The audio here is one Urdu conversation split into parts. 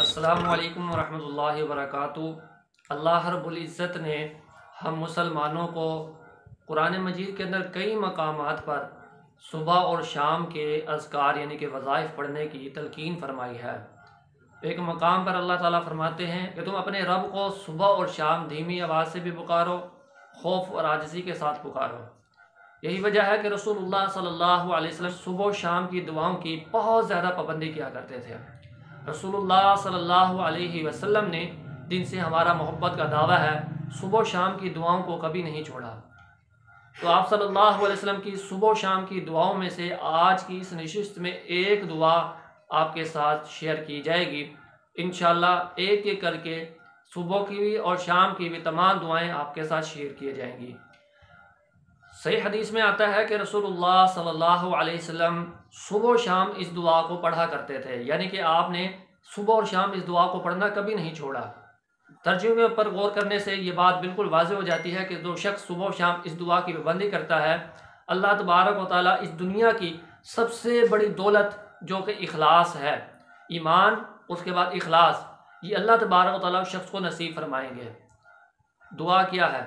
السلام علیکم ورحمۃ اللہ وبرکاتہ۔ اللہ رب العزت نے ہم مسلمانوں کو قرآن مجید کے اندر کئی مقامات پر صبح اور شام کے اذکار یعنی کہ وظائف پڑھنے کی تلقین فرمائی ہے۔ ایک مقام پر اللہ تعالیٰ فرماتے ہیں کہ تم اپنے رب کو صبح اور شام دھیمی آواز سے بھی پکارو، خوف اور عاجزی کے ساتھ پکارو۔ یہی وجہ ہے کہ رسول اللہ صلی اللہ علیہ وسلم صبح و شام کی دعاؤں کی بہت زیادہ پابندی کیا کرتے تھے۔ رسول اللہ صلی اللہ علیہ وسلم نے جن سے ہمارا محبت کا دعویٰ ہے، صبح و شام کی دعاؤں کو کبھی نہیں چھوڑا۔ تو آپ صلی اللہ علیہ وسلم کی صبح و شام کی دعاؤں میں سے آج کی اس نشست میں ایک دعا آپ کے ساتھ شیئر کی جائے گی۔ انشاءاللہ ایک ایک کر کے صبح کی بھی اور شام کی بھی تمام دعائیں آپ کے ساتھ شیئر کیے جائیں گی۔ صحیح حدیث میں آتا ہے کہ رسول اللہ صلی اللہ علیہ وسلم صبح و شام اس دعا کو پڑھا کرتے تھے، یعنی کہ آپ نے صبح اور شام اس دعا کو پڑھنا کبھی نہیں چھوڑا۔ ترجمے پر غور کرنے سے یہ بات بالکل واضح ہو جاتی ہے کہ جو شخص صبح و شام اس دعا کی پابندی کرتا ہے، اللہ تبارک و تعالیٰ اس دنیا کی سب سے بڑی دولت جو کہ اخلاص ہے، ایمان اس کے بعد اخلاص، یہ اللہ تبارک و تعالیٰ شخص کو نصیب فرمائیں گے۔ دعا کیا ہے؟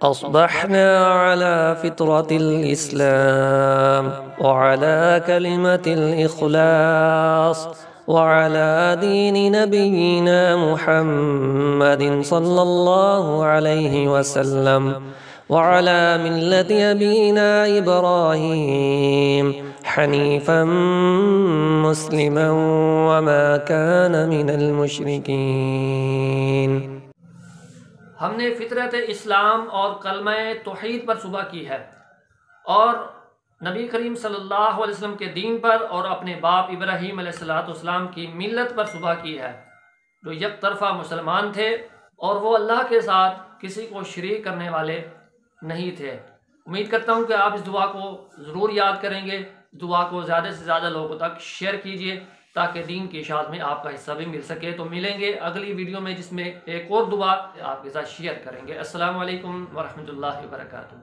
أصبحنا على فطرة الإسلام وعلى كلمة الإخلاص وعلى دين نبينا محمد صلى الله عليه وسلم وعلى ملة أبينا إبراهيم حنيفا مسلما وما كان من المشركين۔ ہم نے فطرت اسلام اور کلمہ توحید پر صبح کی ہے اور نبی کریم صلی اللہ علیہ وسلم کے دین پر اور اپنے باپ ابراہیم علیہ السلام کی ملت پر صبح کی ہے، جو یک طرفہ مسلمان تھے اور وہ اللہ کے ساتھ کسی کو شریک کرنے والے نہیں تھے۔ امید کرتا ہوں کہ آپ اس دعا کو ضرور یاد کریں گے، دعا کو زیادہ سے زیادہ لوگوں تک شیئر کیجئے تاکہ دین کی اشاعت میں آپ کا حصہ بھی مل سکے۔ تو ملیں گے اگلی ویڈیو میں جس میں ایک اور دعا آپ کے ساتھ شیئر کریں گے۔ السلام علیکم ورحمۃ اللہ وبرکاتہ۔